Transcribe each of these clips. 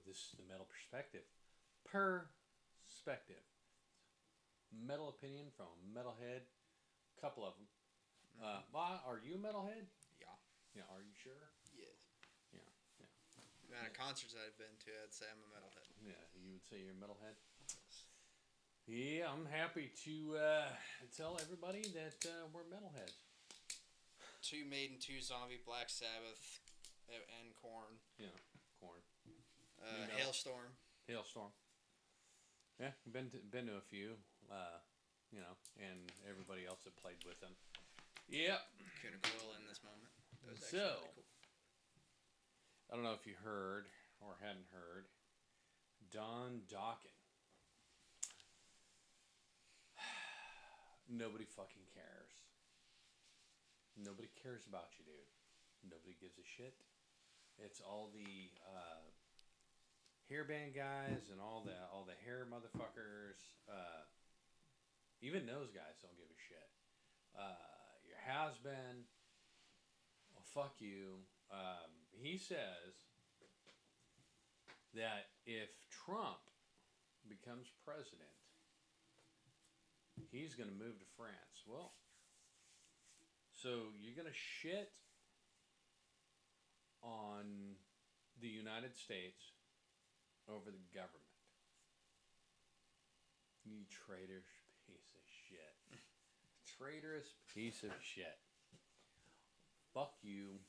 this is the metal perspective. Perspective. Metal opinion from a metalhead. Couple of them. Are you a metalhead? Yeah. Yeah. Are you sure? Yes. Yeah. Yeah. The amount of concerts I've been to, I'd say I'm a metalhead. Yeah. You would say you're a metalhead. Yeah, I'm happy to tell everybody that we're metalheads. Two Maiden, two Zombie, Black Sabbath, and Korn. Yeah, Korn. Hailstorm. Hailstorm. Yeah, been to a few, and everybody else that played with them. Yep. Kuna Coil in this moment. That was actually So, really cool. I don't know if you heard or hadn't heard. Don Dawkins. Nobody fucking cares. Nobody cares about you, dude. Nobody gives a shit. It's all the hairband guys and all the hair motherfuckers. Even those guys don't give a shit. Your has been. Well, fuck you. He says that if Trump becomes president, he's going to move to France. Well, so you're going to shit on the United States over the government. You traitorous piece of shit. Traitorous piece of shit. Fuck you.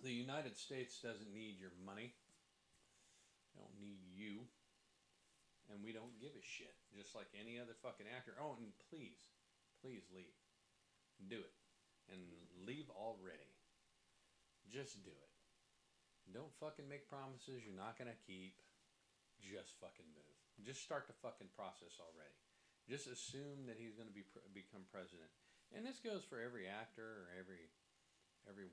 The United States doesn't need your money. They don't need you. And we don't give a shit. Just like any other fucking actor. Oh, and please leave. Do it. And leave already. Just do it. Don't fucking make promises you're not gonna keep. Just fucking move. Just start the fucking process already. Just assume that he's gonna become president. And this goes for every actor or every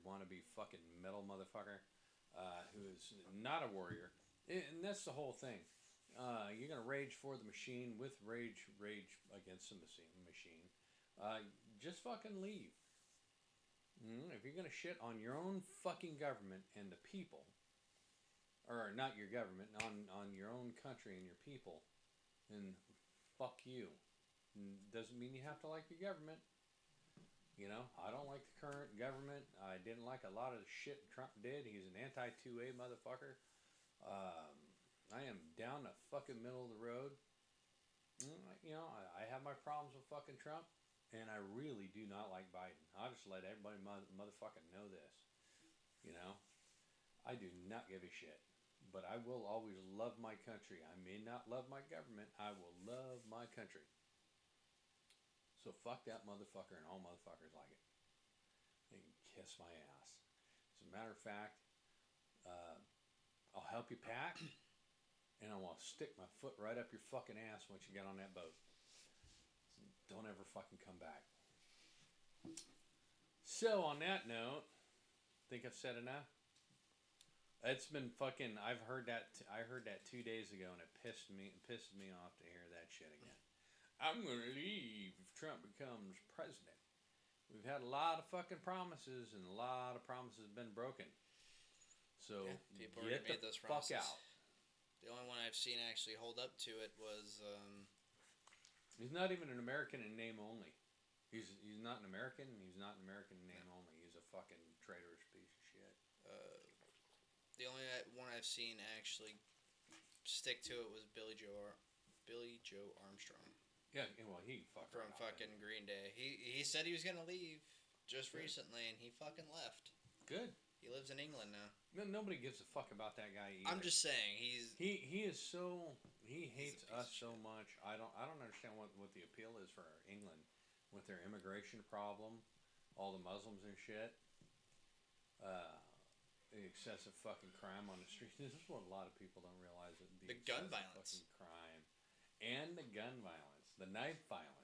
wannabe fucking metal motherfucker who is not a warrior. And that's the whole thing. You're gonna rage for the machine with rage against the machine. Just fucking leave. If you're gonna shit on your own fucking government and the people, or not your government, on your own country and your people, then fuck you. Doesn't mean you have to like your government. You know, I don't like the current government. I didn't like a lot of the shit Trump did. He's an anti-2A motherfucker. I am down the fucking middle of the road. You know, I have my problems with fucking Trump. And I really do not like Biden. I'll just let everybody motherfucking know this. You know? I do not give a shit. But I will always love my country. I may not love my government. I will love my country. So fuck that motherfucker and all motherfuckers like it. They can kiss my ass. As a matter of fact, I'll help you pack. And I will stick my foot right up your fucking ass once you get on that boat. Don't ever fucking come back. So on that note, think I've said enough. It's been fucking. I heard that 2 days ago, and it pissed me off to hear that shit again. I'm gonna leave if Trump becomes president. We've had a lot of fucking promises, and a lot of promises have been broken. So Yeah, people get already the made those fuck promises. out. The only one I've seen actually hold up to it was. He's not even an American in name only. He's not an American. He's not an American in name only. He's a fucking traitorous piece of shit. The only one I've seen actually stick to it was Billy Joe Armstrong. Yeah, well, he fucked From fucking Green Day. He said he was gonna leave just recently, and he fucking left. Good. He lives in England now. No, nobody gives a fuck about that guy either. I'm just saying he is so he hates us so shit. much. I don't understand what the appeal is for England with their immigration problem, all the Muslims and shit. The excessive fucking crime on the street. This is what a lot of people don't realize. That The gun violence. fucking crime, and the gun violence, the knife violence.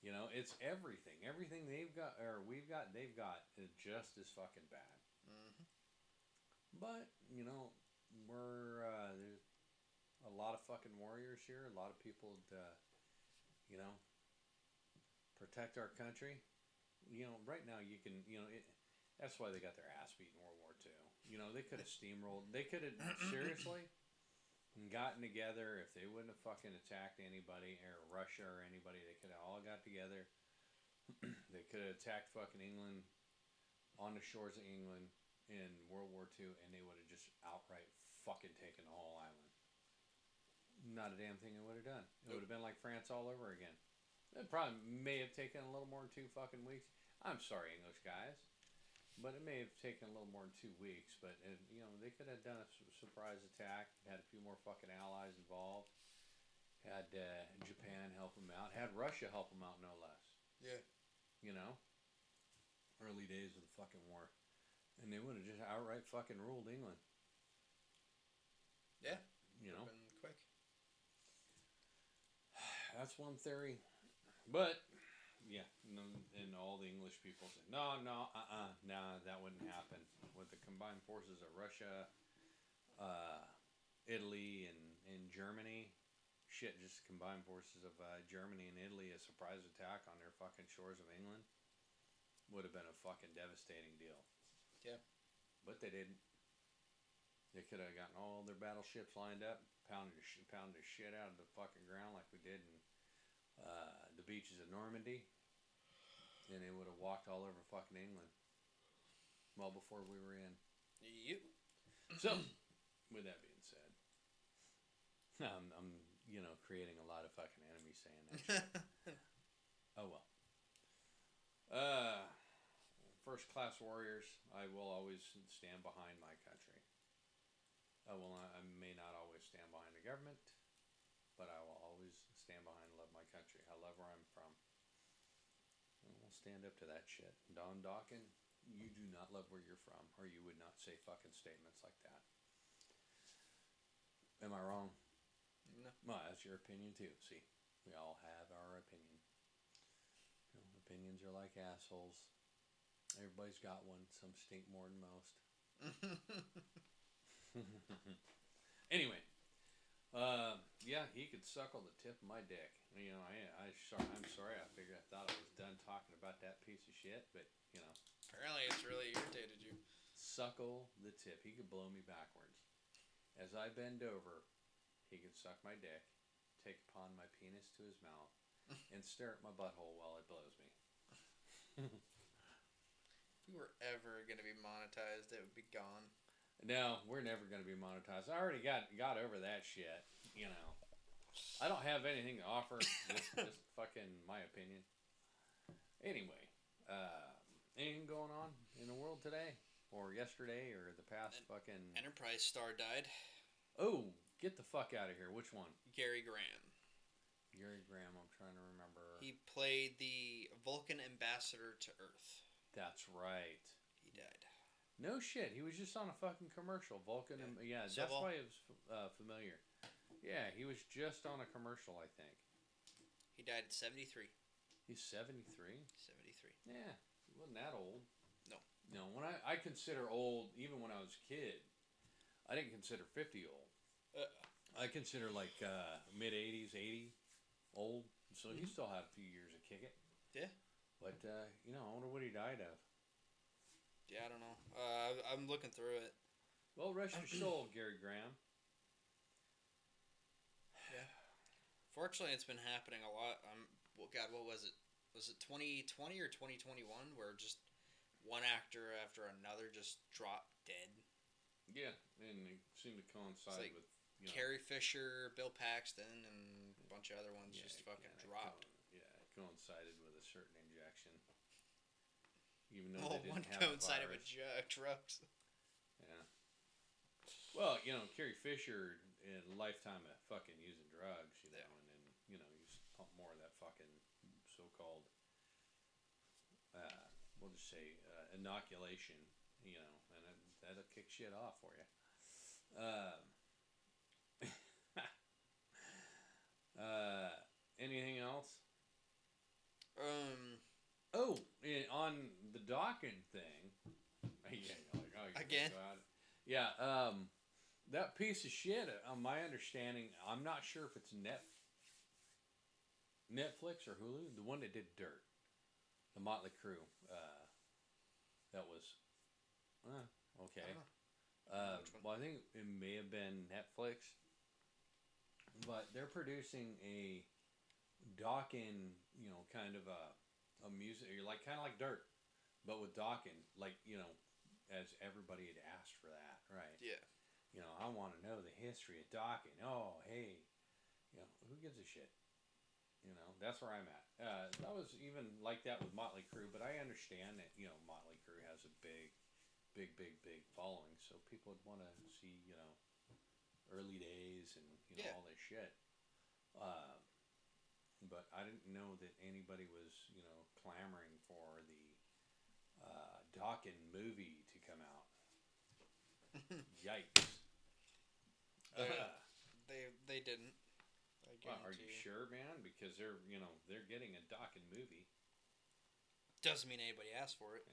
You know, it's everything. Everything they've got or we've got, they've got is just as fucking bad. Mm-hmm. But you know, we're there's a lot of fucking warriors here. A lot of people to, you know, protect our country. You know, right now you can, you know, That's why they got their ass beat in World War II. You know, they could have steamrolled. They could have seriously gotten together if they wouldn't have fucking attacked anybody or Russia or anybody. They could have all got together. They could have attacked fucking England on the shores of England in World War II, and they would have just outright fucking taken the whole island. Not a damn thing it would have done. It would have been like France all over again. It probably may have taken a little more than 2 fucking weeks. I'm sorry, English guys, but it may have taken a little more than 2 weeks. But you know, they could have done a surprise attack. Had a few more fucking allies involved. Had Japan help them out. Had Russia help them out, no less. Yeah. You know, early days of the fucking war, and they would have just outright fucking ruled England. Yeah. You know, been quick. That's one theory, but yeah, and all the English people say no, that wouldn't happen with the combined forces of Russia, Italy, and Germany. Shit, just combined forces of Germany and Italy, a surprise attack on their fucking shores of England would have been a fucking devastating deal. Yeah. But they didn't. They could have gotten all their battleships lined up, pounded the shit out of the fucking ground like we did in the beaches of Normandy, and they would have walked all over fucking England well before we were in. Yep. So, with that being said, I'm you know, creating a lot of fucking enemies saying that shit. Oh well. First class warriors, I will always stand behind my country. I may not always stand behind the government, but I will always stand behind and love my country. I love where I'm from. And we'll stand up to that shit. Don Dawkin, you do not love where you're from, or you would not say fucking statements like that. Am I wrong? No. Well, that's your opinion too. See, we all have our opinion. You know, opinions are like assholes. Everybody's got one. Some stink more than most. Anyway, yeah, he could suckle the tip of my dick. You know, I'm sorry. I thought I was done talking about that piece of shit, but you know. Apparently, it's really irritated you. Suckle the tip. He could blow me backwards. As I bend over, he could suck my dick, take upon my penis to his mouth, and stare at my butthole while it blows me. If we were ever going to be monetized, it would be gone. No, we're never going to be monetized. I already got over that shit. You know, I don't have anything to offer. Just fucking my opinion. Anyway, anything going on in the world today, or yesterday, or the past fucking Enterprise star died. Oh, get the fuck out of here. Which one? Gary Graham. Gary Graham, I'm trying to remember. He played the Vulcan ambassador to Earth. That's right. He died. No shit. He was just on a fucking commercial. Vulcan. Yeah, So that's why it was familiar. Yeah, he was just on a commercial, I think. He died at 73. He's 73? 73. Yeah, he wasn't that old. No. No, when I consider old, even when I was a kid, I didn't consider 50 old. I consider like mid-80s, 80 old. So he still had a few years to kick it. Yeah. But, you know, I wonder what he died of. Yeah, I don't know. I'm looking through it. Well, rest your soul, Gary Graham. Yeah. Fortunately, it's been happening a lot. Well, God, what was it? Was it 2020 or 2021 where just one actor after another just dropped dead? Yeah, and it seemed to coincide like with... You know, Carrie Fisher, Bill Paxton, and a bunch of other ones just fucking dropped. It coincided with a certain injection. Even though they one didn't have coincided a with virus. drugs. Yeah. Well, you know, Carrie Fisher in a lifetime of fucking using drugs, you know, and then, you know, you pump more of that fucking so-called, we'll just say, inoculation, you know, and that'll kick shit off for you. Anything else? Oh, on the Dawkins thing. Yeah, like, Again? Yeah, that piece of shit, on my understanding, I'm not sure if it's Netflix or Hulu, the one that did Dirt. The Motley Crue. That was Okay. I don't know. Which one? Well, I think it may have been Netflix, but they're producing a Dawkins, kind of a music, like kind of like Dirt, but with Dawkins, like as everybody had asked for that, right? Yeah. I want to know the history of Dawkins. Oh, hey, who gives a shit? That's where I'm at. I was even like that with Motley Crue, but I understand that Motley Crue has a big following, so people would want to see early days and Yeah. all this shit. Uh, but I didn't know that anybody was clamoring for the Dawkins movie to come out. Yikes! They didn't. I Well, are you guarantee. sure, man? Because they're getting a Dawkins movie. Doesn't mean anybody asked for it.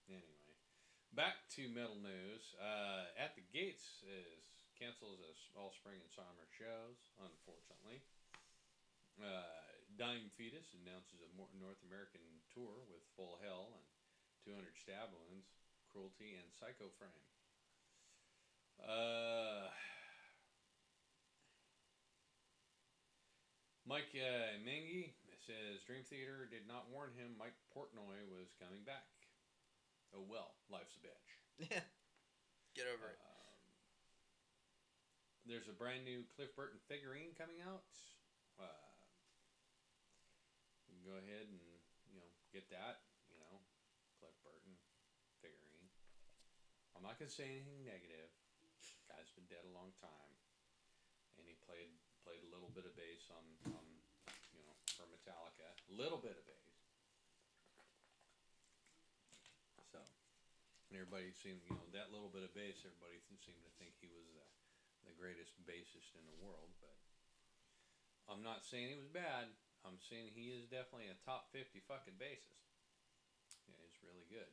Yeah. Anyway, back to metal news. At the Gates is cancels all spring and summer shows. Unfortunately, Dying Fetus announces a North American tour with Full Hell and 200 Stab Wounds, Cruelty, and Psycho Frame. Mike Mengi says Dream Theater did not warn him Mike Portnoy was coming back. Oh well, life's a bitch. Yeah. Get over it. There's a brand new Cliff Burton figurine coming out. You can go ahead and get that. Cliff Burton figurine. I'm not gonna say anything negative. Guy's been dead a long time, and he played a little bit of bass on for Metallica. A little bit of bass. So, and everybody seemed that little bit of bass. Everybody seemed to think he was the greatest bassist in the world, but I'm not saying he was bad. I'm saying he is definitely a top 50 fucking bassist. Yeah, he's really good.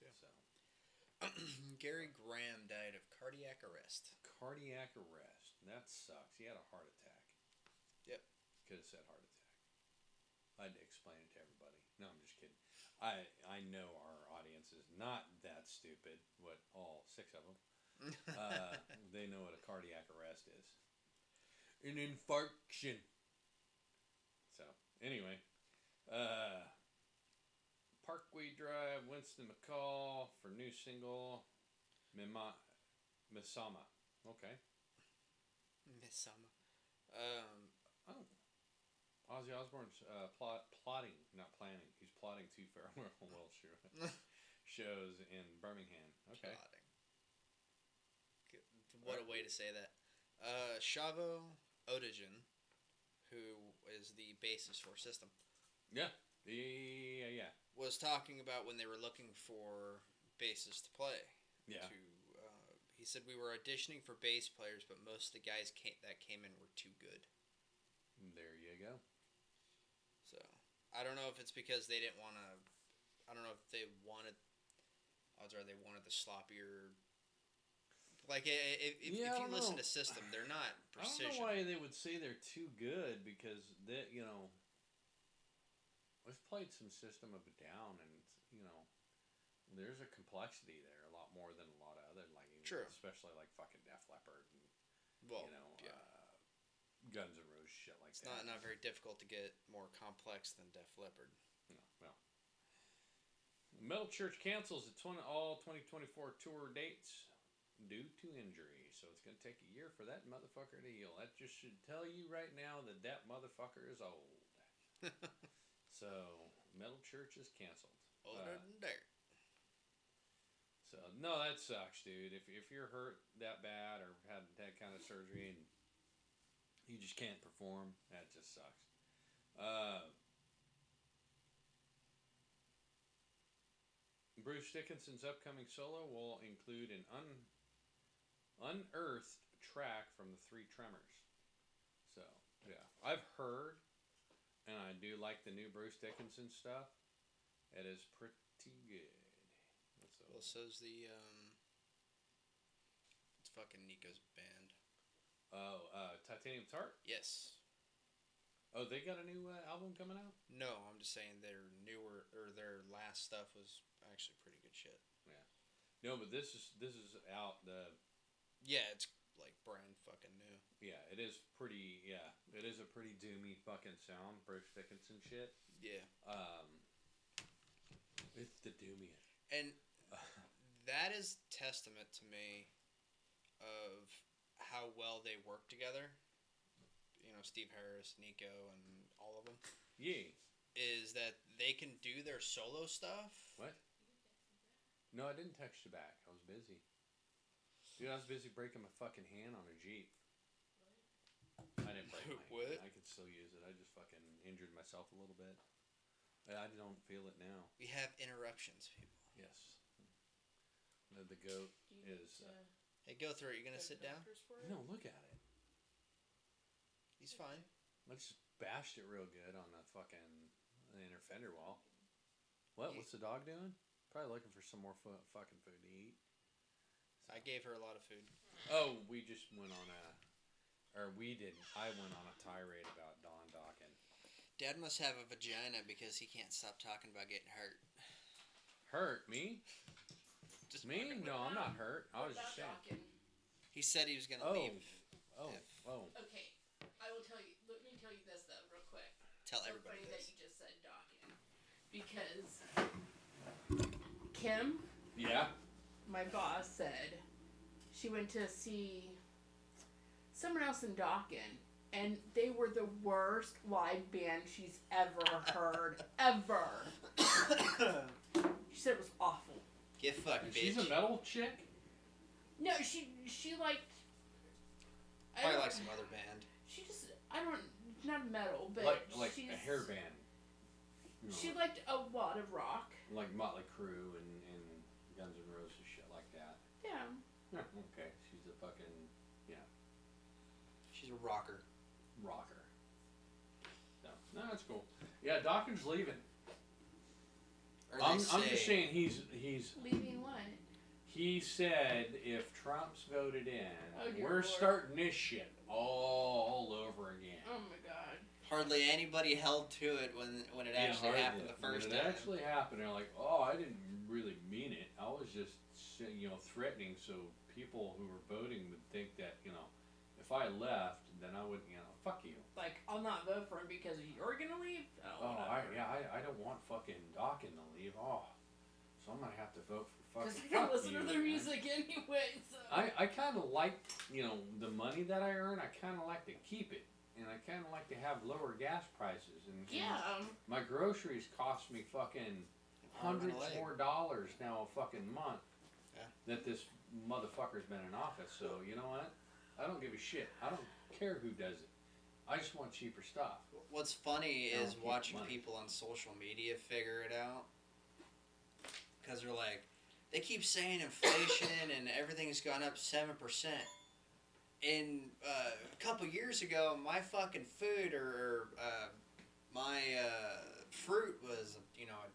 Yeah. So, Gary Graham died of cardiac arrest. cardiac arrest. That sucks. He had a heart attack. Yep. Could have said heart attack. I had to explain it to everybody. No, I'm just kidding. I know our audience is not that stupid. What, all six of them? They know what a cardiac arrest is. An infarction. So, anyway. Parkway Drive, Winston McCall for new single, Misama. Okay. Misama. Oh. Ozzy Osbourne's plotting, not planning. He's plotting two Farewell Welsh shows in Birmingham. Okay. Plotting. What a way to say that. Shavo Odagen, who is the bassist for System. Yeah. Was talking about when they were looking for bassists to play. Yeah. He said we were auditioning for bass players, but most of the guys that came in were too good. There you go. So I don't know if it's because they didn't want to. I don't know if they wanted. Odds are they wanted the sloppier. Like if you listen to System, they're not precision. I don't know why they would say they're too good because we've played some System of a Down, and there's a complexity there a lot more than a lot of other True. Especially like fucking Def Leppard and yeah. Guns N' Roses shit like it's that. It's not very difficult to get more complex than Def Leppard. No, well. Metal Church cancels all 2024 tour dates due to injury, so it's gonna take a year for that motherfucker to heal. That just should tell you right now that motherfucker is old. So Metal Church is canceled. Older than dirt. So no, that sucks, dude. If you're hurt that bad or had that kind of surgery and you just can't perform, that just sucks. Bruce Dickinson's upcoming solo will include an unearthed track from the Three Tremors. So yeah, I've heard, and I do like the new Bruce Dickinson stuff. It is pretty good. Well, so's the it's fucking Nico's band. Oh, Titanium Tart? Yes. Oh, they got a new album coming out? No, I'm just saying their newer or their last stuff was actually pretty good shit. Yeah. No, but this is out. Yeah, it's like brand fucking new. Yeah, it is pretty. Yeah, it is a pretty doomy fucking sound, Bruce Dickinson shit. Yeah. It's the doomiest. And that is testament to me of how well they work together. You know, Steve Harris, Nico, and all of them. Yeah. Is that they can do their solo stuff. What? No, I didn't text you back. I was busy. Dude, I was busy breaking my fucking hand on a Jeep. I didn't break my What? hand. I could still use it. I just fucking injured myself a little bit. I don't feel it now. We have interruptions, people. Yes. The goat is... Hey, go through it. You gonna sit down? No, look at it. He's fine. I just bashed it real good on the fucking inner fender wall. What? What's the dog doing? Probably looking for some more fucking food to eat. I gave her a lot of food. Oh, we just went on a... Or we didn't. I went on a tirade about Don Dawkins. Dad must have a vagina because he can't stop talking about getting hurt. Hurt? Me? Just Me? wondering. No, I'm not hurt. I was just saying. He said he was gonna leave. Oh. Okay, I will tell you. Let me tell you this though, real quick. Tell So everybody funny this. that you just said Dawkins, because Kim, Yeah? my boss, said she went to see someone else in Dawkins, and they were the worst live band she's ever heard, ever. She said it was awful. Get fucked, bitch. She's a metal chick? No, she liked. Probably like some other band. She just not metal, but Like she's, a hair band. You know, She liked a lot of rock. like Motley Crue and Guns N' Roses, shit like that. Yeah. Yeah, okay. She's a fucking, She's a rocker. rocker. No, that's cool. Yeah, Dawkins leaving. Or I'm they just saying he's Leaving what? he said if Trump's voted in, Oh, dear we're Lord. starting this shit all over again. Oh my god. Hardly anybody held to it when it actually hardly. happened the first when it time. actually happened, they're like, "Oh, I didn't really mean it. I was just, threatening so people who were voting would think that, if I left, then I would, fuck you." Like, I'll not vote for him because you're gonna leave? Oh, I don't want fucking Dawkins to leave. Oh, so I'm gonna have to vote for Because fucking. I don't fuck listen you, to their man. music anyway, so. I kind of like, the money that I earn. I kind of like to keep it, and I kind of like to have lower gas prices. And Yeah. my groceries cost me fucking hundreds more dollars now a fucking month. Yeah. That this motherfucker's been in office. So you know what? I don't give a shit. I don't care who does it. I just want cheaper stuff. What's funny I is don't keep watching money. people on social media figure it out. Because they're like, they keep saying inflation and everything's gone up 7%. And a couple years ago, my fucking food or my fruit was,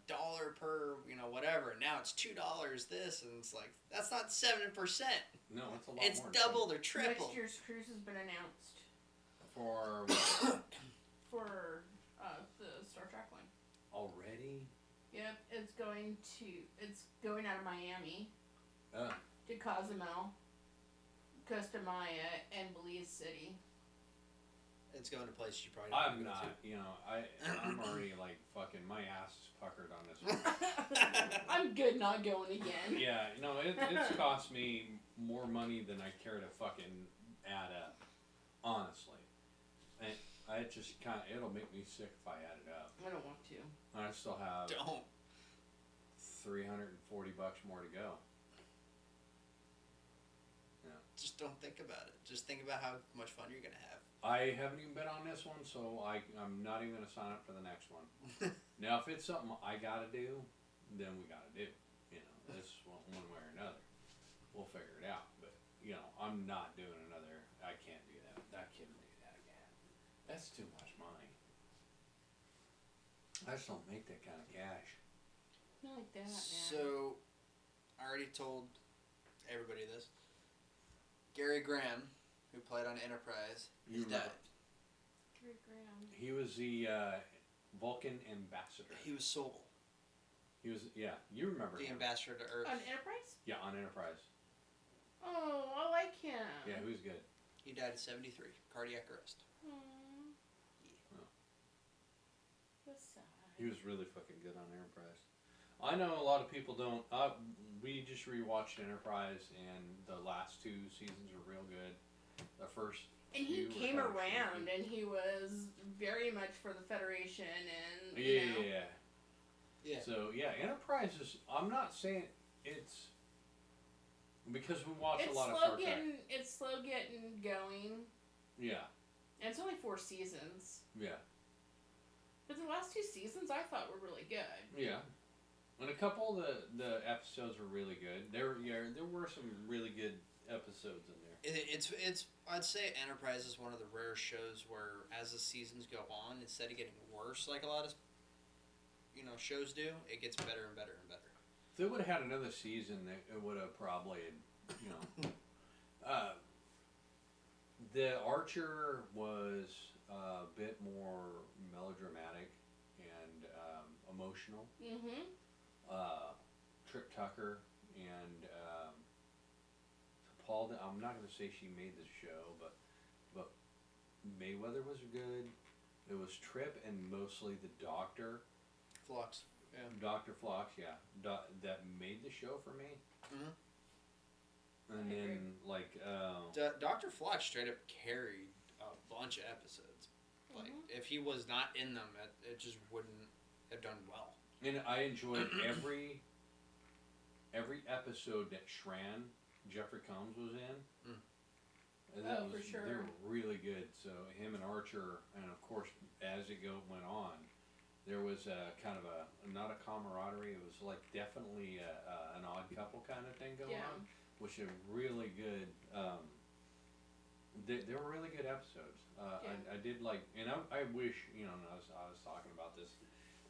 $1 per, whatever. And now it's $2 this. And it's like, that's not 7%. No, it's a lot It's more. doubled or tripled. Next year's cruise has been announced For for the Star Trek line. already. Yep, it's going out of Miami Uh, to Cozumel, Costa Maya, and Belize City. It's going to places you probably don't I'm wanna go not. I'm already like fucking. My ass is puckered on this one. I'm good not going again. Yeah, it's cost me more money than I care to fucking add up. Honestly, and I just it'll make me sick if I add it up. I don't want to. I still have Don't. $340 more to go. Just don't think about it. Just think about how much fun you're gonna have. I haven't even been on this one, so I'm not even gonna sign up for the next one. Now, if it's something I gotta do, then we gotta do. This one way or another, we'll figure it out. But I'm not doing another. I can't do that. I couldn't do that again. That's too much money. I just don't make that kind of cash. Not like that, man. So, I already told everybody this. Gary Graham, who played on Enterprise, You he's remember? died. Graham. He was the Vulcan ambassador. He was Sol, He was, yeah, you remember the him. ambassador to Earth. On Enterprise? Yeah, on Enterprise. Oh, I like him. Yeah, who's good? He died at 73, cardiac arrest. Aww. Oh. That's sad. He was really fucking good on Enterprise. I know a lot of people don't. We just rewatched Enterprise, and the last 2 seasons were real good. The first And he few were came kinda around, shaky. and he was very much for the Federation, and Yeah, you know. Yeah. So yeah, Enterprise is. I'm not saying it's because we watch It's a lot of slow Star Trek. it's slow getting going, Yeah, and it's only 4 seasons. yeah, But the last 2 seasons I thought were really good. yeah. And a couple of the episodes were really good. There were some really good episodes in there. It's I'd say Enterprise is one of the rare shows where as the seasons go on, instead of getting worse like a lot of shows do, it gets better and better and better. If they would have had another season, it would have probably, the Archer was a bit more melodramatic and emotional. Mm-hmm. Trip Tucker and Paul. I'm not going to say she made the show, but Mayweather was good. It was Trip and mostly the Doctor. Flux. Yeah. Dr. Phlox, yeah, that made the show for me. Mhm. And I then Dr. Flux straight up carried a bunch of episodes. Like if he was not in them, it just wouldn't have done well. and I enjoyed every episode that Shran Jeffrey Combs was in. Mm. And that Oh, for sure. They were really good. So him and Archer, and of course as it went on, there was a kind of not a camaraderie. It was like definitely an odd couple kind of thing going on, which are really good. They were really good episodes. I did like, and I wish I was talking about this.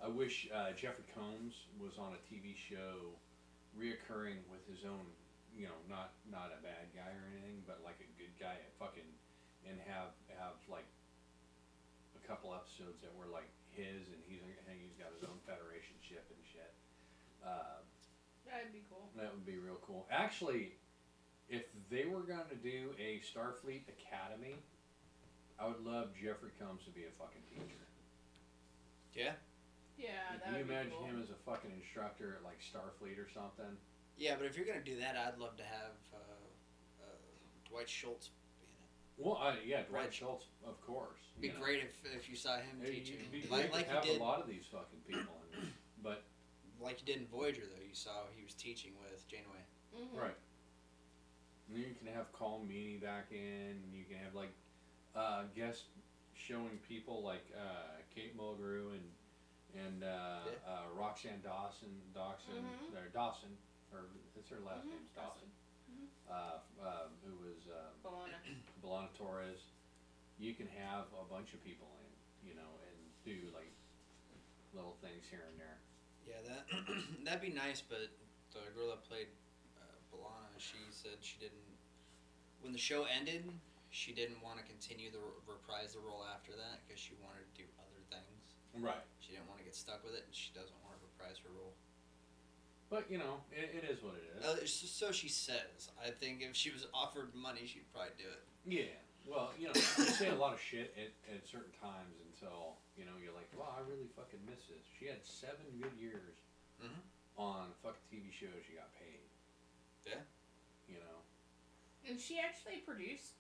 I wish Jeffrey Combs was on a TV show, reoccurring with his own, not a bad guy or anything, but like a good guy, and have like a couple episodes that were like his, and he's got his own Federation ship and shit. That'd be cool. That would be real cool. Actually, if they were going to do a Starfleet Academy, I would love Jeffrey Combs to be a fucking teacher. Yeah. Yeah, Can that you would be imagine cool. him as a fucking instructor at like Starfleet or something? Yeah, but if you're gonna do that, I'd love to have Dwight Schultz be in it. Well, yeah, Dwight Right. Schultz, of course. It'd be great if you saw him teaching, It'd be like great to you have did, a lot of these fucking people in there. But like you did in Voyager. Though you saw he was teaching with Janeway. Mm-hmm. right. And you can have Colm Meaney back in. And you can have like guest showing people like Kate Mulgrew and Roxanne Dawson, Mhm. or Dawson, or it's her last Mhm, name's Dawson. Mhm. Who was Bologna. Belana Torres. You can have a bunch of people in, and do like little things here and there. Yeah, that'd be nice. But the girl that played B'Elanna, she said she didn't. When the show ended, she didn't want to continue the reprise the role after that because she wanted to do other things. Right. She didn't want to get stuck with it, and she doesn't want to reprise her role. But it is what it is. So she says. I think if she was offered money, she'd probably do it. Yeah. Well, you say a lot of shit at certain times until you're like, wow, I really fucking miss this. She had 7 good years Mhm. on fucking TV shows. She got paid. Yeah. And she actually produced,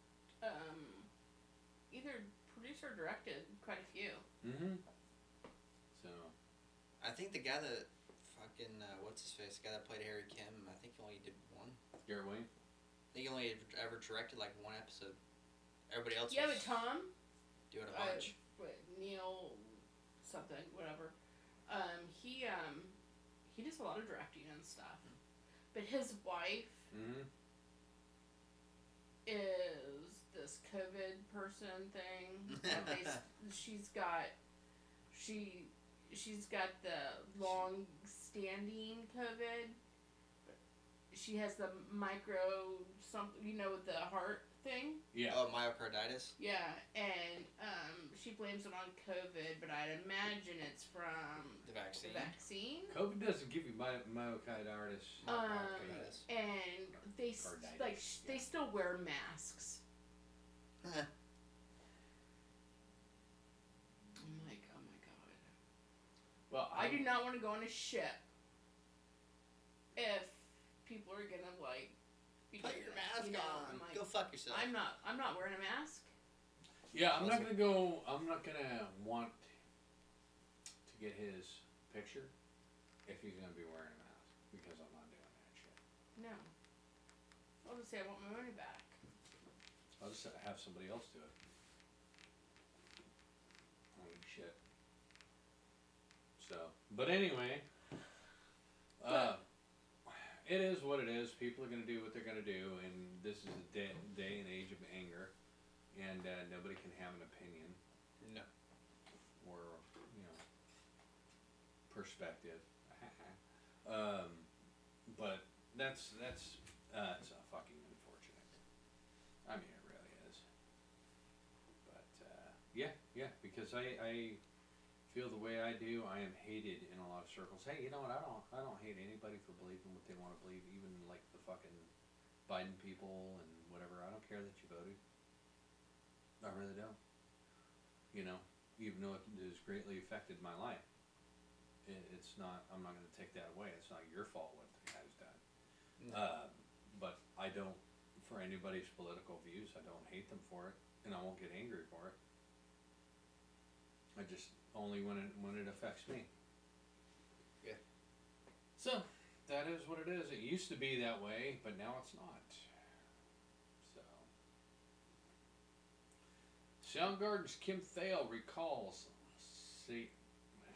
either produced or directed quite a few. Mm-hmm. So. I think the guy that fucking what's his face, the guy that played Harry Kim, I think he only did one. Garrett Wayne. I think he only ever directed like one episode. Everybody else Yeah, was but Tom, doing a bunch. Neil, something, whatever. He does a lot of directing and stuff. But his wife Mm-hmm. is this COVID person thing. She's got the long standing COVID. she has the micro something, with the heart thing. Yeah. Oh, myocarditis. Yeah, and she blames it on COVID, but I'd imagine it's from The vaccine. COVID doesn't give you myocarditis. And they they still wear masks. Huh. I'm like, oh my god. Well, I do not want to go on a ship if people are gonna be Put your mask on. I'm like, go fuck yourself. I'm not wearing a mask. Yeah, I'm not gonna want to get his picture if he's gonna be wearing a mask because I'm not doing that shit. No. I'll just say I want my money back. I'll just have somebody else do it. Holy shit. So, but anyway, it is what it is. People are gonna do what they're gonna do, and this is a day and age of anger, and nobody can have an opinion. No. Or perspective. But that's it's fucking unfortunate. I mean, it really is. But yeah, because I feel the way I do. I am hated in a lot of circles. Hey, you know what? I don't hate anybody for believing what they want to believe, even like the fucking Biden people and whatever. I don't care that you voted. I really don't. Even though it has greatly affected my life. It's not. I'm not going to take that away. It's not your fault what the guy's done. No. But I don't, for anybody's political views, I don't hate them for it, and I won't get angry for it. I just only when it affects me. Yeah. So that is what it is. It used to be that way, but now it's not. So Soundgarden's Kim Thale recalls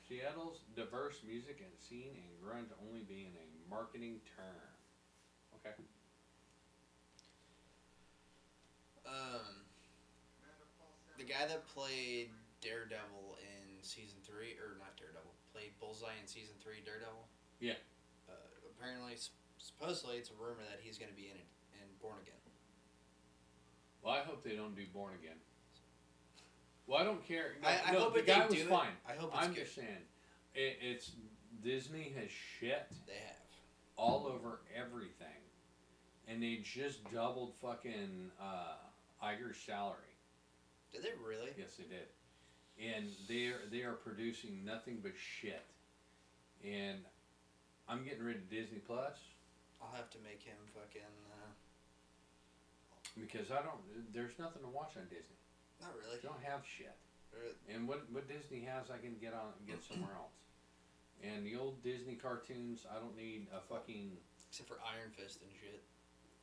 Seattle's diverse music and scene and grunge only being a marketing term. Okay. The guy that played Daredevil in season 3, or not Daredevil, played Bullseye in season 3 Daredevil. Yeah. Apparently, supposedly, it's a rumor that he's going to be in it in Born Again. Well, I hope they don't do Born Again. Well, I don't care. I hope the guy was do fine. I hope it's I'm good. just saying, it's Disney has shit They have. all over everything, and they just doubled fucking Iger's salary. Did they really? Yes, they did, and they are producing nothing but shit, and I'm getting rid of Disney Plus. I'll have to make him fucking. Because there's nothing to watch on Disney. Not really. They don't have shit. And what Disney has, I can get somewhere else. And the old Disney cartoons, I don't need a fucking. Except for Iron Fist and shit.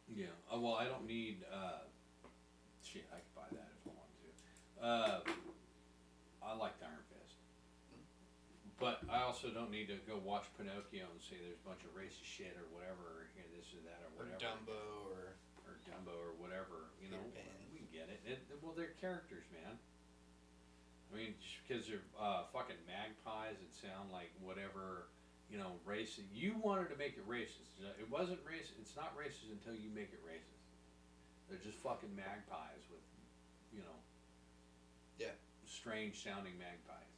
Yeah. Well, I don't need. Shit, I could buy that if I wanted to. I like Iron Fist. But I also don't need to go watch Pinocchio and say there's a bunch of racist shit or whatever, or here this or that or Or whatever. Dumbo or whatever. Peter Pan. We get it. Well, they're characters, man. I mean, just because they're fucking magpies that sound like whatever, racist. You wanted to make it racist. It wasn't racist. It's not racist until you make it racist. They're just fucking magpies with, Yeah. strange sounding magpies.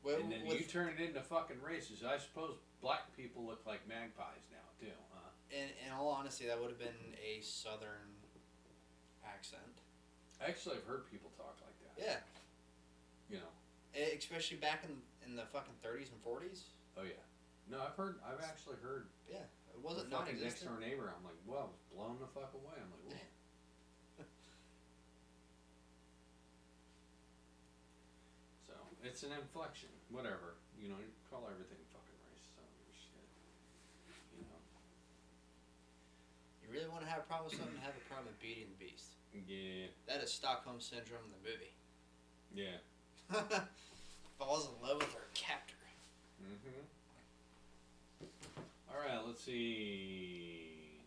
Well, And then you turn it into fucking racist. I suppose black people look like magpies now too, huh? in all honesty, that would have been a southern accent. Actually, I've heard people talk like that. Yeah. Especially back in the fucking 30s and 40s. Oh yeah. No, I've actually heard. Yeah, it wasn't the fucking next non-existent. door neighbor. I'm like, well, I was blown the fuck away. I'm like, whoa. So it's an inflection, whatever. You call everything fucking racist. I don't give a shit. You really want to have a problem with something? Have a problem with Beauty and the Beast. Yeah. That is Stockholm Syndrome in the movie. Yeah. Falls in love with her captor. Mm-hmm. All right, let's see.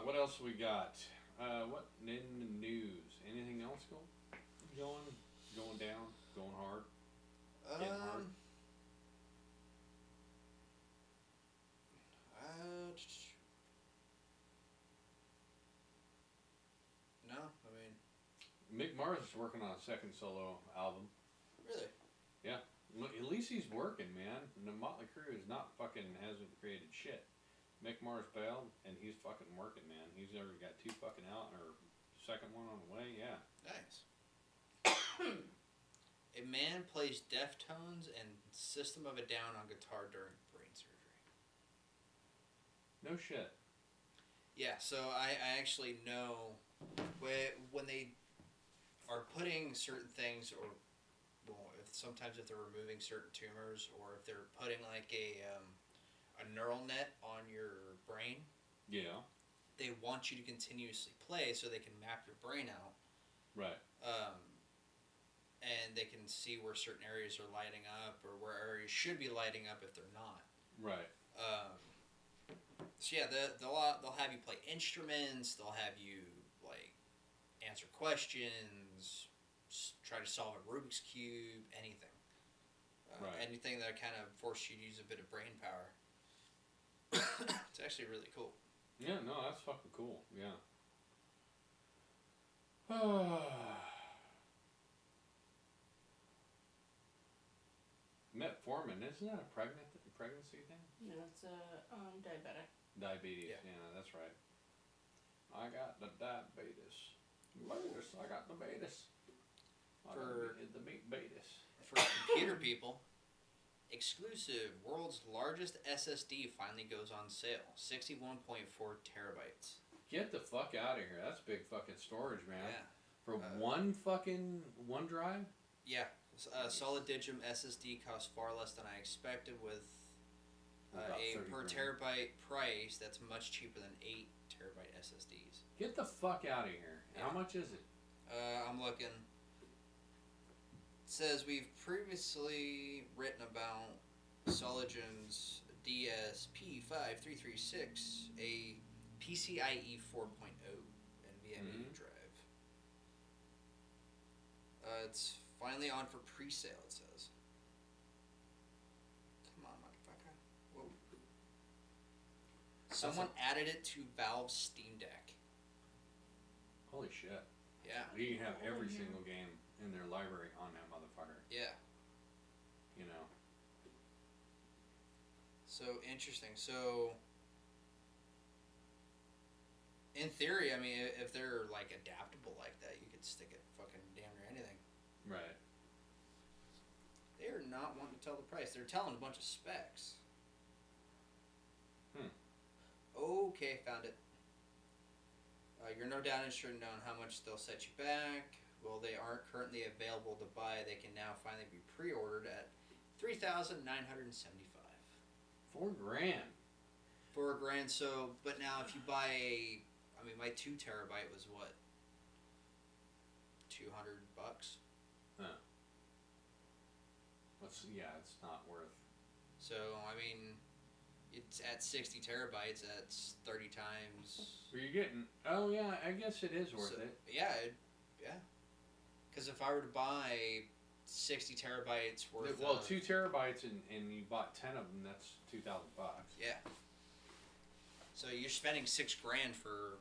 What else we got? What in the news? Anything else going down, going hard? Getting hard? Mick Mars is working on a second solo album. Really? Yeah. At least he's working, man. The Motley Crue is not fucking hasn't created shit. Mick Mars bailed, and he's fucking working, man. He's already got 2 fucking out, or second one on the way. Yeah. Nice. A man plays Deftones and System of a Down on guitar during brain surgery. No shit. Yeah, so I actually know when they are putting certain things, or sometimes if they're removing certain tumors, or if they're putting like a neural net on your brain. Yeah. They want you to continuously play so they can map your brain out. Right. And they can see where certain areas are lighting up, or where areas should be lighting up if they're not. Right. So yeah, they'll have you play instruments. They'll have you like answer questions, try to solve a Rubik's cube, anything. Right. Anything that kind of force you to use a bit of brain power. It's actually really cool. Yeah, no, that's fucking cool. Yeah. Metformin, isn't that a pregnancy thing? No, it's diabetic. Diabetes, yeah, that's right. I got the diabetes. I got the betas. The meat betas. For computer people, exclusive world's largest SSD finally goes on sale. 61.4 terabytes. Get the fuck out of here. That's big fucking storage, man. Yeah. For one drive? Yeah. Solid-Digim SSD costs far less than I expected, with a per terabyte price that's much cheaper than 8 terabyte SSDs. Get the fuck out of here. Yeah. How much is it? I'm looking. It says we've previously written about Soligen's DSP5336, a PCIe 4.0 NVMe drive. It's finally on for pre-sale, it says. Come on, motherfucker. Whoa. Someone added it to Valve's Steam Deck. Holy shit. Yeah. You can have every single game in their library on that motherfucker. Yeah. You know. So, interesting. So, in theory, I mean, if they're, like, adaptable like that, you could stick it fucking damn near anything. Right. They are not wanting to tell the price. They're telling a bunch of specs. Okay, found it. You're no doubt interested in knowing how much they'll set you back. Well, they aren't currently available to buy. They can now finally be pre-ordered at $3,975. $4,000. $4,000. So, but now if you buy my 2 terabyte was what? $200. Huh. It's not worth. So, I mean, it's at 60 terabytes. That's 30 times. Are you getting? Oh yeah, I guess it is worth it. Yeah, Because if I were to buy 60 terabytes worth, 2 terabytes and you bought 10 of them, that's $2,000. Yeah. So you're spending $6,000 for,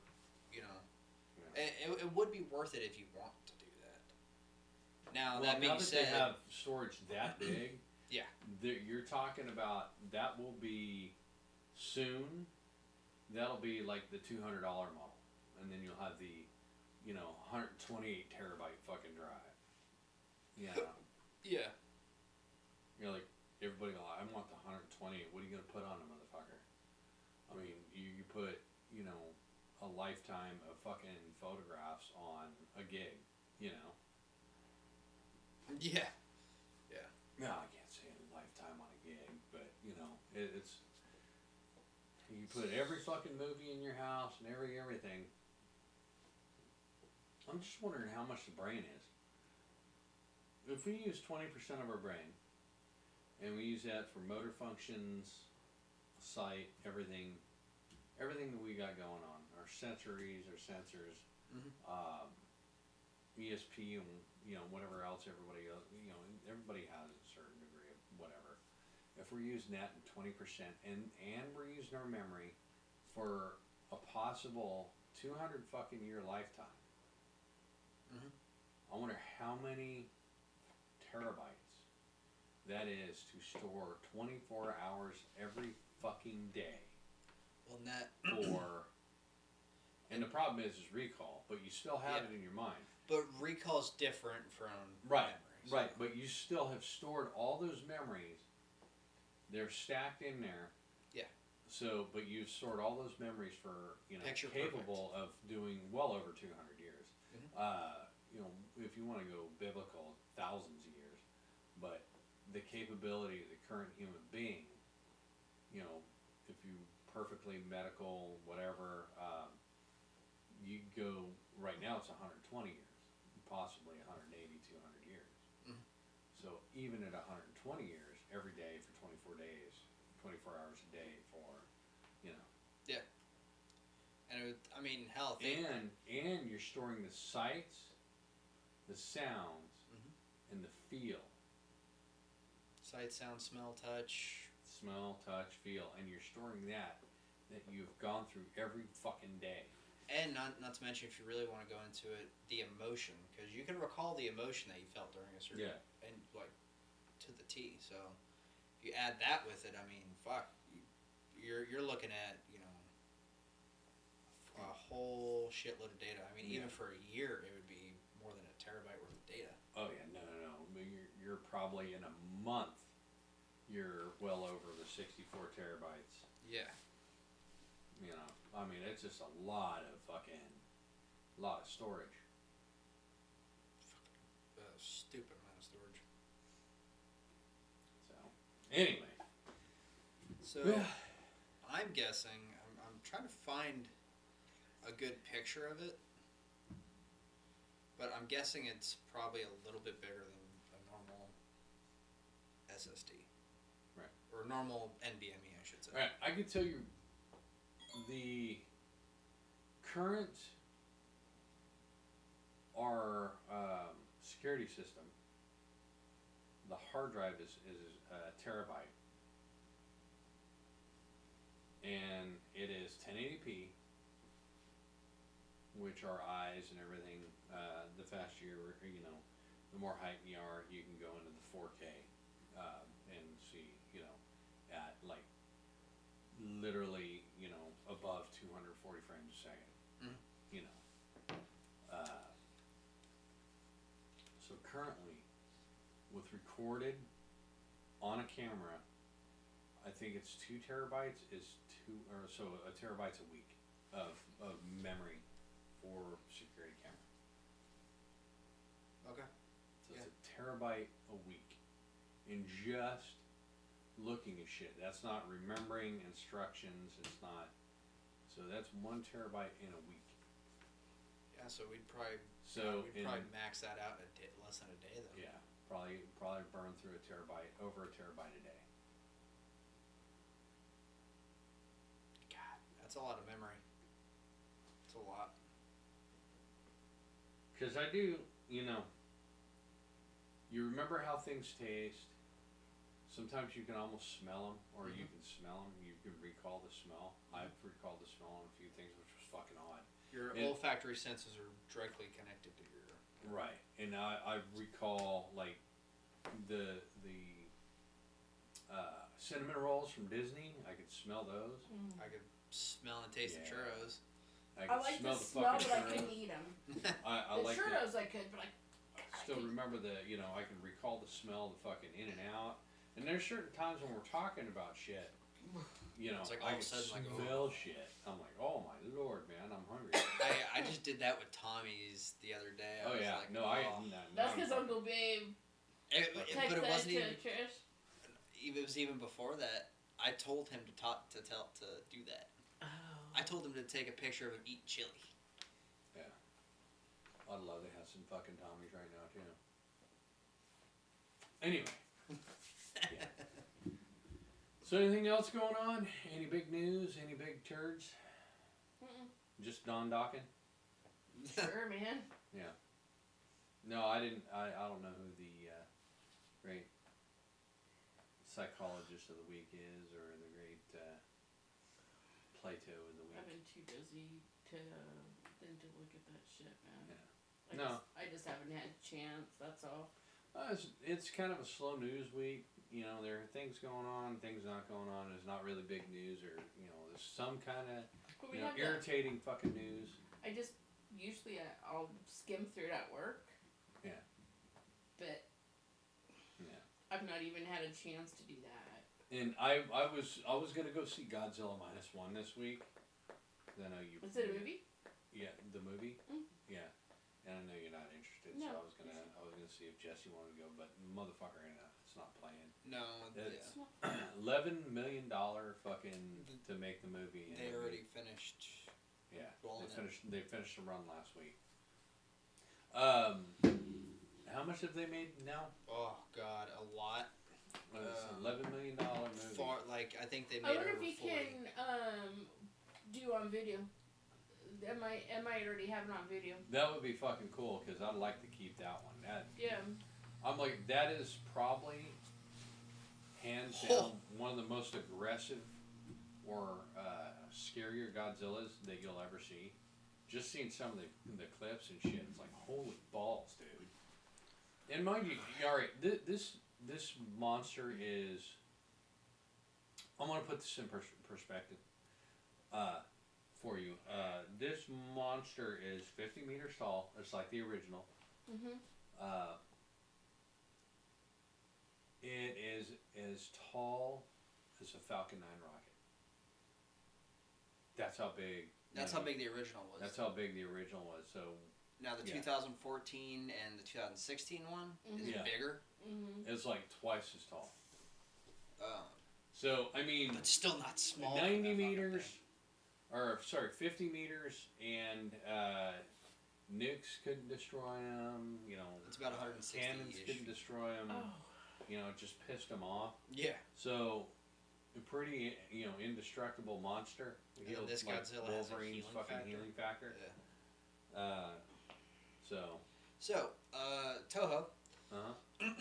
you know. Yeah. It would be worth it if you want to do that. Now that being said, they have storage that big. Yeah. You're talking about that will be soon. That'll be like the $200 model, and then you'll have the, 128 terabyte fucking drive. Yeah. Yeah. You're like everybody. I want the 120. What are you gonna put on a motherfucker? I mean, you put a lifetime of fucking photographs on a gig. Yeah. Yeah. No, I can't say a lifetime on a gig, but it's. You put every fucking movie in your house and everything. I'm just wondering how much the brain is. If we use 20% of our brain, and we use that for motor functions, sight, everything that we got going on, our sensories, our sensors, ESP, and whatever else everybody else, everybody has a certain degree of whatever. If we're using that in 20% and we're using our memory for a possible 200 fucking year lifetime, I wonder how many terabytes that is to store 24 hours every fucking day Well, that. for. And the problem is recall, but you still have Yeah. it in your mind. But recall's different from Right, memories. right. But you still have stored all those memories. They're stacked in there. Yeah. So, but you've stored all those memories for, Picture capable of doing well over 200 years. Mhm. If you want to go biblical, thousands of years. But the capability of the current human being, if you perfectly medical, whatever, you go, right now it's 120 years, possibly 180, 200 years. Mhm. So even at 120 years, every day for 24 days, 24 hours a day for, Yeah. And hell, and you're storing the sights, the sounds, Mhm. and the feel. Sight, sound, smell, touch. Smell, touch, feel, and you're storing that you've gone through every fucking day. And not to mention, if you really want to go into it, the emotion, because you can recall the emotion that you felt during a certain, and like to the T. So if you add that with it, fuck, you're looking at a whole shitload of data. Even for a year, it would be more than a terabyte worth of data. Oh yeah, no. I mean, you're probably in a month, you're well over the 64 terabytes. Yeah. It's just a lot of storage. Stupid amount of storage. So, anyway. So, I'm guessing, I'm trying to find a good picture of it, but I'm guessing it's probably a little bit bigger than a normal SSD. Right. Or normal NVMe, I should say. Alright, I can tell you the current security system, the hard drive is a terabyte, and it is 1080p, which our eyes and everything, the faster the more heightened you are, you can go into the 4K and see, at like literally, above 240 frames a second. Mhm. So currently, with recorded on a camera, I think it's 2 terabytes a terabyte's a week of memory for security camera. Okay. So it's a terabyte a week in just looking at shit. That's not remembering instructions. It's not. So that's 1 terabyte in a week. Yeah, so we'd probably max that out in less than a day, though. Yeah, probably burn through over a terabyte a day. God, that's a lot of memory. It's a lot. Because I do, you remember how things taste. Sometimes you can almost smell them, or you can smell them. You can recall the smell. I've recalled the smell on a few things, which was fucking odd. Your olfactory senses are directly connected to your... Right, and I recall like the cinnamon rolls from Disney. I could smell those. I could smell and taste the churros. I like the smell, but I couldn't eat them. I the like churros I could, but I still remember I can recall the smell, the fucking in and out. And there's certain times when we're talking about shit, it's like all I of a can sudden, smell shit. I'm like, oh my lord, man, I'm hungry. I just did that with Tommy's the other day. Oh yeah, like, no, That's because Uncle Babe but it wasn't even. Trish. It was even before that. I told him to do that. Oh. I told him to take a picture of him eating chili. Yeah, I'd love to have some fucking Tommy's right now too. Anyway. Yeah. So anything else going on? Any big news? Any big turds? Mm-mm. Just Don Dockin? Sure, man. Yeah. No, I didn't. I don't know who the great psychologist of the week is, or the great Plato of the week. I've been too busy to look at that shit, man. Yeah. I just haven't had a chance. That's all. It's kind of a slow news week. You know, there are things going on, things not going on. There's not really big news, or there's some kind of But we you know have the, irritating fucking news. I just usually I'll skim through it at work. Yeah. But Yeah. I've not even had a chance to do that. And I was gonna go see Godzilla -1 this week. I know you. Is it a movie? Yeah, the movie. Mm. Yeah, and I know you're not interested, No. so I was gonna see if Jesse wanted to go, but motherfucker, it's not playing. No, It's yeah. $11 million fucking to make the movie. And They already finished. Yeah, rolling they finished the run last week. How much have they made now? Oh God, a lot. It's $11 million movie. Far, like I think they I made wonder over if you 40. can do on video. I might already have it on video. That would be fucking cool because I'd like to keep that one. Yeah. I'm like, that is probably hands down one of the most aggressive or scarier Godzillas that you'll ever see. Just seeing some of the clips and shit, it's like, holy balls, dude. And mind you, all right, this monster is. I'm gonna put this in perspective for you. This monster is 50 meters tall. It's like the original. Mhm. It is as tall as a Falcon 9 rocket. That's how big. That's how big the original was. That's how big the original was. So Now the 2014 and the 2016 one is Yeah. bigger. Mhm. it's like twice as tall. Uh, So I mean, but still not small. 90 meters, or sorry, 50 meters, and nukes couldn't destroy them. It's about 160 cannons -ish. couldn't destroy them. Oh. It just pissed them off. Yeah. So, a pretty indestructible monster. And this Godzilla has a Wolverine's healing fucking factor. healing factor. Yeah. So. So, Toho Uh huh.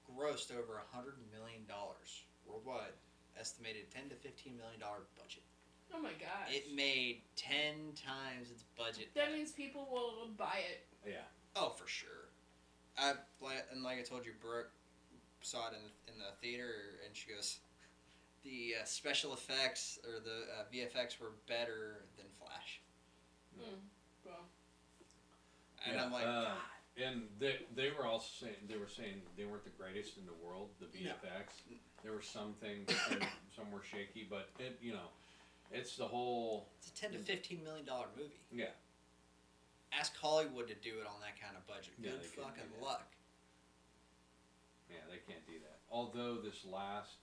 grossed over $100 million worldwide. Estimated $10 to $15 million budget. Oh my gosh. It made 10 times its budget. That means people will buy it. Yeah. Oh, for sure. Like I told you, Brooke saw it in the theater, and she goes, the special effects or the VFX were better than Flash. Well. And Yeah, I'm like, uh, And they were also saying they weren't the greatest in the world. The VFX. No. There were some things, some were shaky, but it's the whole. it's a $10 to $15 million movie. Yeah. Ask Hollywood to do it on that kind of budget. Yeah, Good they couldn't fucking do that. luck. Yeah, they can't do that. Although this last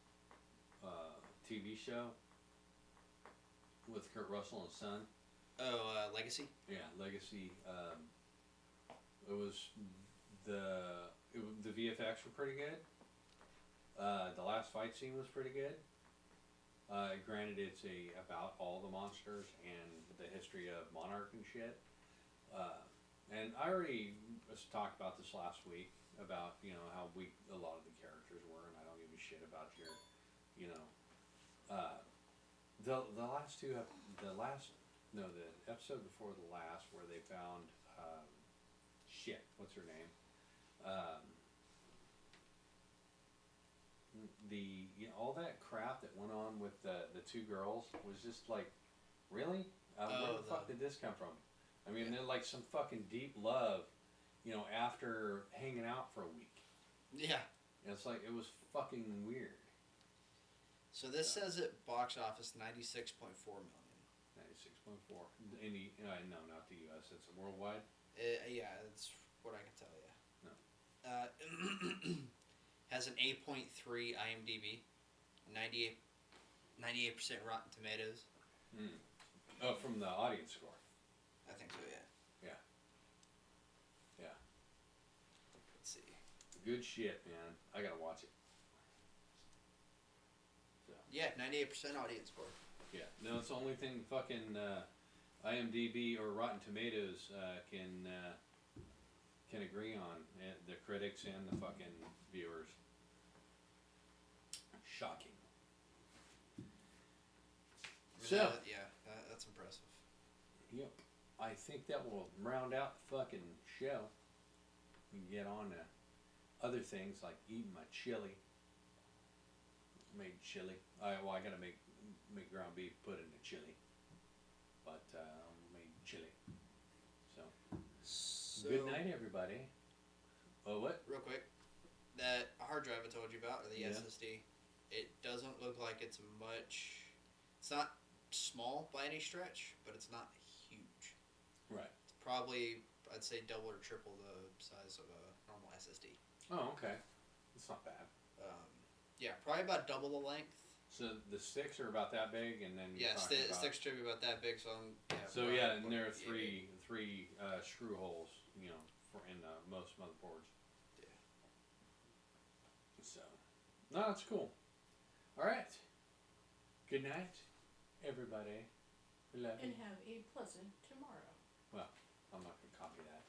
TV show with Kurt Russell and Son, Oh, Legacy? yeah, Legacy. It was the VFX were pretty good. The last fight scene was pretty good. Granted, it's about all the monsters and the history of Monarch and shit. And I already talked about this last week about how weak a lot of the characters were, and I don't give a shit about your, the last two the episode before the last where they found what's her name, all that crap that went on with the two girls was just like, really? Where the fuck did this come from? I mean, they're like some fucking deep love, after hanging out for a week. Yeah. It's like, it was fucking weird. So this says it box office 96.4 million. 96.4. No, not the U.S. It's worldwide. Yeah, that's what I can tell you. No. Has an 8.3 IMDb, 98% Rotten Tomatoes. Oh, from the audience score. I think so, yeah. Let's see. Good shit, man. I gotta watch it. So. Yeah, 98% audience score. Yeah. No, it's the only thing fucking IMDb or Rotten Tomatoes can agree on. The critics and the fucking viewers. Shocking. So. Yeah, that's impressive. Yep. I think that will round out the fucking show. We can get on to other things like eating my chili. Made chili. I gotta make ground beef, put it in the chili. But made chili. So good night, everybody. Oh, what? Real quick, that hard drive I told you about, or the Yeah. SSD, it doesn't look like it's much. It's not small by any stretch, but it's not huge. Right. It's probably, I'd say, double or triple the size of a normal SSD. Oh, okay. It's not bad. Yeah, probably about double the length. So the sticks are about that big, and then Yeah, talking about, sticks should be about that big. So So yeah, and there are three screw holes, you know, for in most motherboards. Yeah. So, no, that's cool. All right. Good night, everybody. We love you. And have a pleasant tomorrow. Well, I'm not gonna copy that.